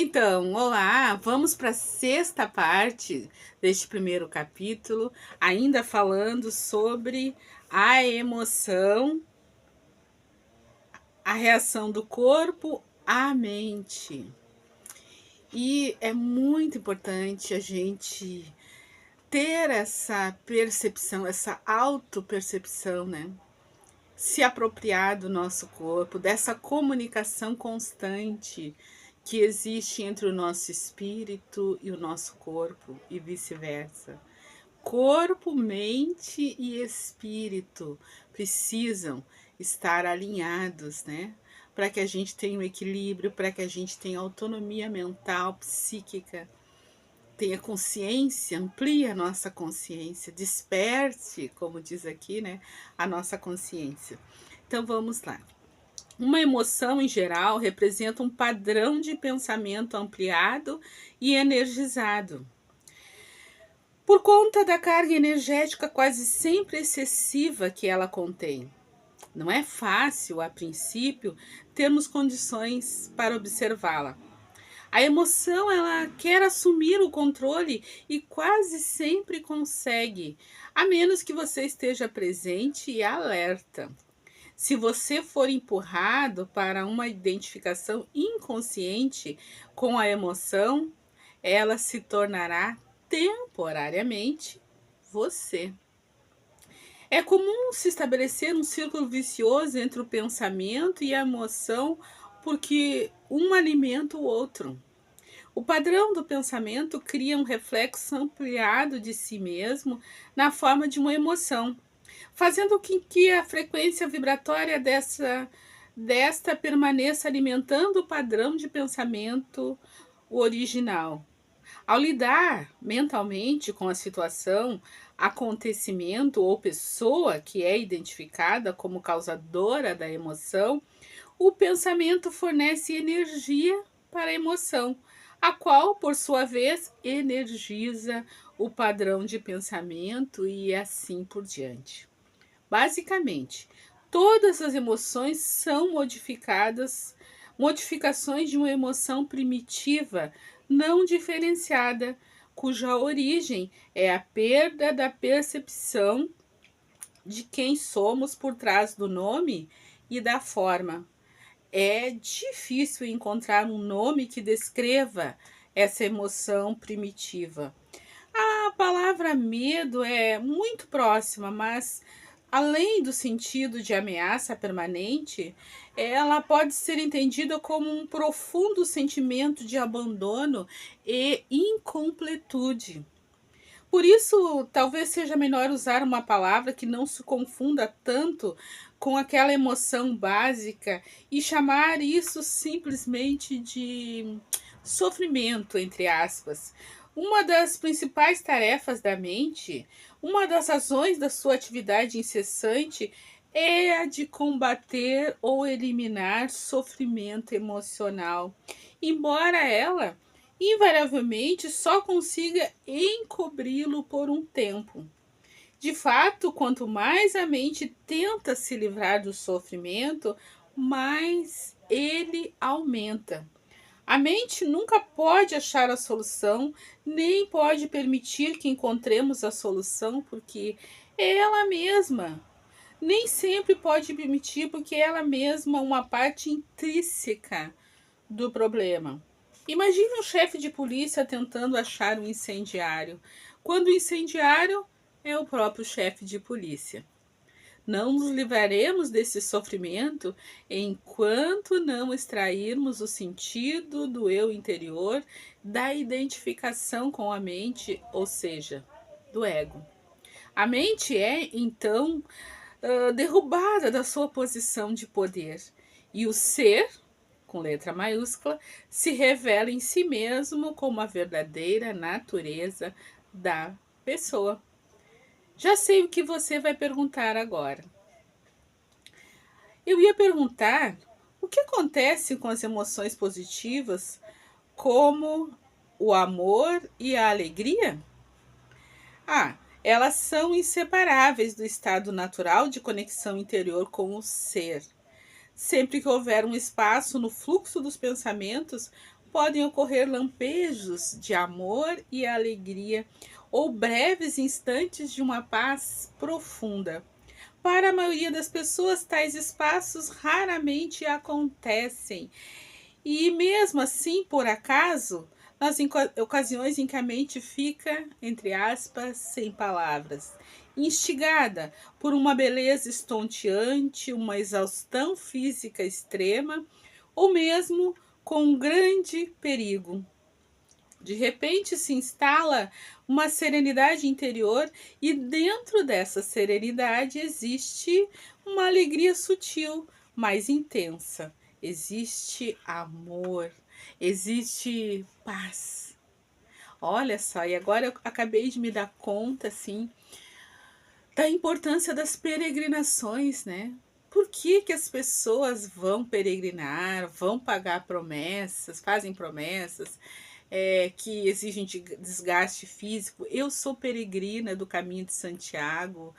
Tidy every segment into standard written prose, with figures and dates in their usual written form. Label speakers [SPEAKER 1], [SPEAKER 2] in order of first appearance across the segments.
[SPEAKER 1] Então, olá, vamos para a sexta parte deste primeiro capítulo, ainda falando sobre a emoção, a reação do corpo à mente. E é muito importante a gente ter essa percepção, essa autopercepção, né? Se apropriar do nosso corpo, dessa comunicação constante que existe entre o nosso espírito e o nosso corpo e vice-versa. Corpo, mente e espírito precisam estar alinhados, né? Para que a gente tenha um equilíbrio, para que a gente tenha autonomia mental, psíquica, tenha consciência, amplie a nossa consciência, desperte, como diz aqui, né, a nossa consciência. Então vamos lá. Uma emoção, em geral, representa um padrão de pensamento ampliado e energizado. Por conta da carga energética quase sempre excessiva que ela contém. Não é fácil, a princípio, termos condições para observá-la. A emoção, ela quer assumir o controle e quase sempre consegue, a menos que você esteja presente e alerta. Se você for empurrado para uma identificação inconsciente com a emoção, ela se tornará temporariamente você. É comum se estabelecer um círculo vicioso entre o pensamento e a emoção, porque um alimenta o outro. O padrão do pensamento cria um reflexo ampliado de si mesmo na forma de uma emoção, fazendo com que a frequência vibratória desta permaneça alimentando o padrão de pensamento original. Ao lidar mentalmente com a situação, acontecimento ou pessoa que é identificada como causadora da emoção, o pensamento fornece energia para a emoção, a qual, por sua vez, energiza o padrão de pensamento e assim por diante. Basicamente, todas as emoções são modificações de uma emoção primitiva não diferenciada, cuja origem é a perda da percepção de quem somos por trás do nome e da forma. É difícil encontrar um nome que descreva essa emoção primitiva. A palavra medo é muito próxima, mas além do sentido de ameaça permanente, ela pode ser entendida como um profundo sentimento de abandono e incompletude. Por isso, talvez seja melhor usar uma palavra que não se confunda tanto com aquela emoção básica e chamar isso simplesmente de sofrimento, entre aspas. Uma das principais tarefas da mente, uma das razões da sua atividade incessante é a de combater ou eliminar sofrimento emocional, embora ela invariavelmente só consiga encobri-lo por um tempo. De fato, quanto mais a mente tenta se livrar do sofrimento, mais ele aumenta. A mente nunca pode achar a solução, nem pode permitir que encontremos a solução, porque é ela mesma. Nem sempre pode permitir, porque é ela mesma é uma parte intrínseca do problema. Imagine um chefe de polícia tentando achar um incendiário, quando o incendiário é o próprio chefe de polícia. Não nos livraremos desse sofrimento enquanto não extrairmos o sentido do eu interior da identificação com a mente, ou seja, do ego. A mente é, então, derrubada da sua posição de poder e o ser, com letra maiúscula, se revela em si mesmo como a verdadeira natureza da pessoa. Já sei o que você vai perguntar agora. Eu ia perguntar o que acontece com as emoções positivas, como o amor e a alegria? Ah, elas são inseparáveis do estado natural de conexão interior com o ser. Sempre que houver um espaço no fluxo dos pensamentos podem ocorrer lampejos de amor e alegria, ou breves instantes de uma paz profunda. Para a maioria das pessoas, tais espaços raramente acontecem. E mesmo assim, por acaso, nas ocasiões em que a mente fica, entre aspas, sem palavras, instigada por uma beleza estonteante, uma exaustão física extrema, ou mesmo com um grande perigo. De repente se instala uma serenidade interior e dentro dessa serenidade existe uma alegria sutil, mais intensa. Existe amor, existe paz. Olha só, e agora eu acabei de me dar conta, assim, da importância das peregrinações, né? Por que que as pessoas vão peregrinar, vão pagar promessas, fazem promessas, que exigem desgaste físico? Eu sou peregrina do Caminho de Santiago,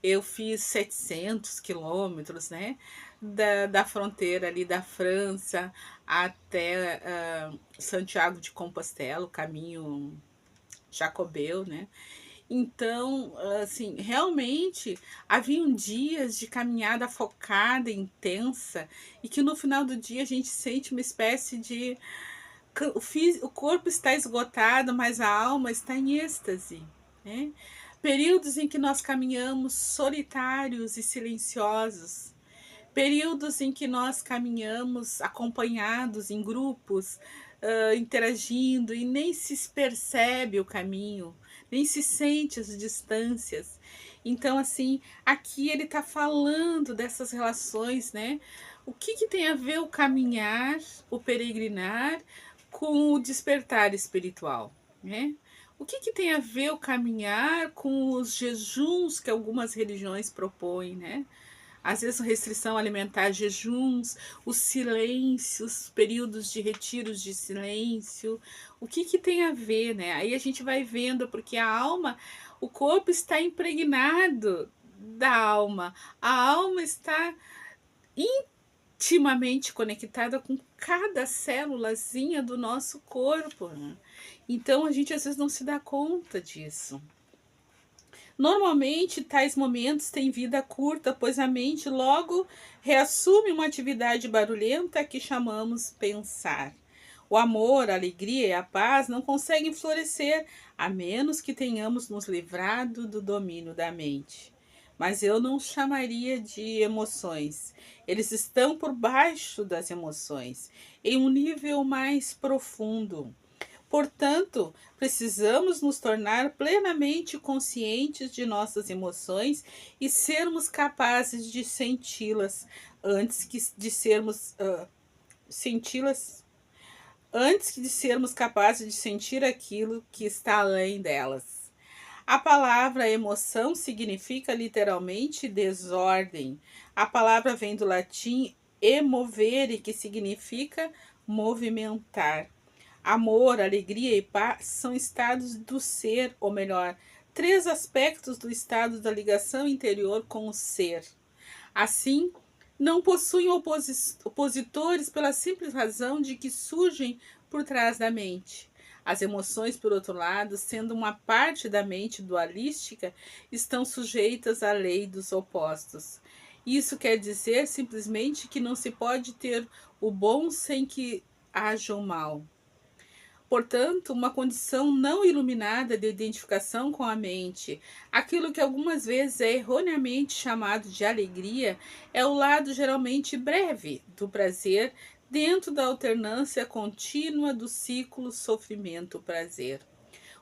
[SPEAKER 1] eu fiz 700 quilômetros, né? Da fronteira ali da França até Santiago de Compostela, o caminho jacobeu, né? Então, assim, realmente haviam dias de caminhada focada, intensa, e que no final do dia a gente sente uma espécie de o corpo está esgotado, mas a alma está em êxtase, né? Períodos em que nós caminhamos solitários e silenciosos, períodos em que nós caminhamos acompanhados em grupos, interagindo e nem se percebe o caminho, nem se sente as distâncias. Então, assim, aqui ele está falando dessas relações, né? O que, que tem a ver o caminhar, o peregrinar, com o despertar espiritual, né? O que, que tem a ver o caminhar com os jejuns que algumas religiões propõem, né? Às vezes restrição alimentar, jejuns, os silêncios, períodos de retiros de silêncio. O que, que tem a ver, né? Aí a gente vai vendo, porque a alma, o corpo está impregnado da alma. A alma está intimamente conectada com cada célulazinha do nosso corpo, né? Então a gente às vezes não se dá conta disso. Normalmente, tais momentos têm vida curta, pois a mente logo reassume uma atividade barulhenta que chamamos pensar. O amor, a alegria e a paz não conseguem florescer a menos que tenhamos nos livrado do domínio da mente. Mas eu não chamaria de emoções. Eles estão por baixo das emoções, em um nível mais profundo. Portanto, precisamos nos tornar plenamente conscientes de nossas emoções e sermos capazes de senti-las antes que de sermos senti-las antes de sermos capazes de sentir aquilo que está além delas. A palavra emoção significa literalmente desordem. A palavra vem do latim emovere, que significa movimentar. Amor, alegria e paz são estados do ser, ou melhor, três aspectos do estado da ligação interior com o ser. Assim, não possuem opositores pela simples razão de que surgem por trás da mente. As emoções, por outro lado, sendo uma parte da mente dualística, estão sujeitas à lei dos opostos. Isso quer dizer simplesmente que não se pode ter o bom sem que haja o mal. Portanto, uma condição não iluminada de identificação com a mente, aquilo que algumas vezes é erroneamente chamado de alegria, é o lado geralmente breve do prazer dentro da alternância contínua do ciclo sofrimento-prazer.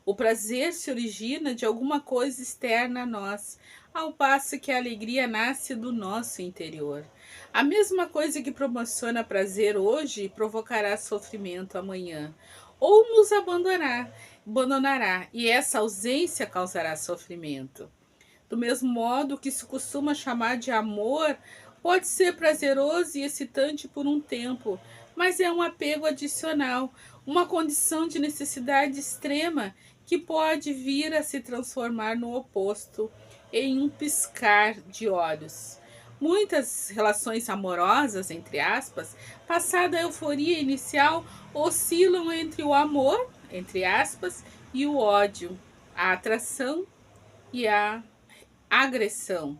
[SPEAKER 1] O prazer se origina de alguma coisa externa a nós, ao passo que a alegria nasce do nosso interior. A mesma coisa que promociona prazer hoje provocará sofrimento amanhã, ou nos abandonará, e essa ausência causará sofrimento. Do mesmo modo que se costuma chamar de amor, pode ser prazeroso e excitante por um tempo, mas é um apego adicional, uma condição de necessidade extrema que pode vir a se transformar no oposto em um piscar de olhos. Muitas relações amorosas, entre aspas, passada a euforia inicial, oscilam entre o amor, entre aspas, e o ódio, a atração e a agressão.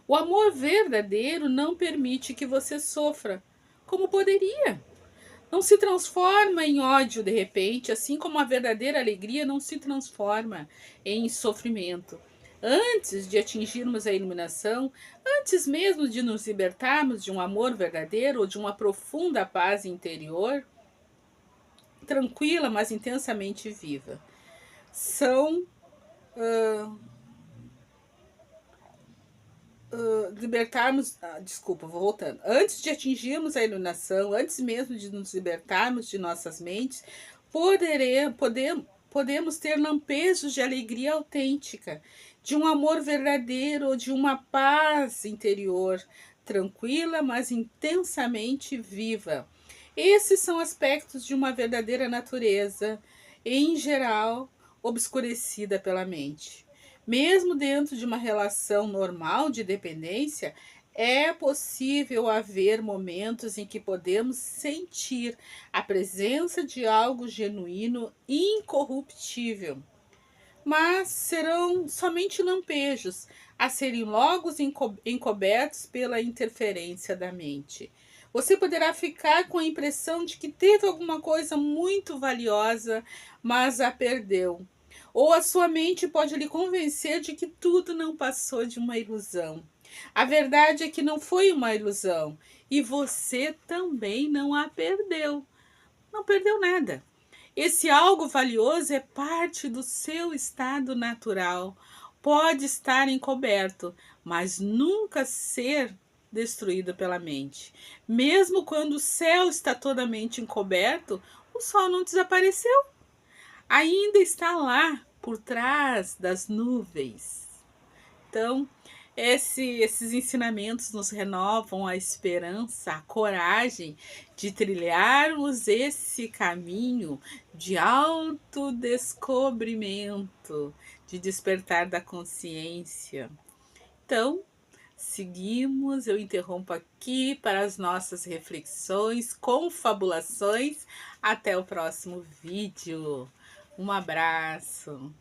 [SPEAKER 1] O amor verdadeiro não permite que você sofra, como poderia. Não se transforma em ódio de repente, assim como a verdadeira alegria não se transforma em sofrimento. Antes de atingirmos a iluminação, antes mesmo de nos libertarmos de um amor verdadeiro ou de uma profunda paz interior, tranquila, mas intensamente viva, são libertarmos. Desculpa, vou voltando. Antes de atingirmos a iluminação, antes mesmo de nos libertarmos de nossas mentes, podemos ter lampejos de alegria autêntica, de um amor verdadeiro, de uma paz interior, tranquila, mas intensamente viva. Esses são aspectos de uma verdadeira natureza, em geral, obscurecida pela mente. Mesmo dentro de uma relação normal de dependência, é possível haver momentos em que podemos sentir a presença de algo genuíno e incorruptível, mas serão somente lampejos a serem logo encobertos pela interferência da mente. Você poderá ficar com a impressão de que teve alguma coisa muito valiosa, mas a perdeu. Ou a sua mente pode lhe convencer de que tudo não passou de uma ilusão. A verdade é que não foi uma ilusão e você também não a perdeu. Não perdeu nada. Esse algo valioso é parte do seu estado natural. Pode estar encoberto, mas nunca ser destruído pela mente. Mesmo quando o céu está totalmente encoberto, o sol não desapareceu. Ainda está lá, por trás das nuvens. Então, esses ensinamentos nos renovam a esperança, a coragem de trilharmos esse caminho de autodescobrimento, de despertar da consciência. Então, seguimos, eu interrompo aqui para as nossas reflexões, confabulações. Até o próximo vídeo. Um abraço.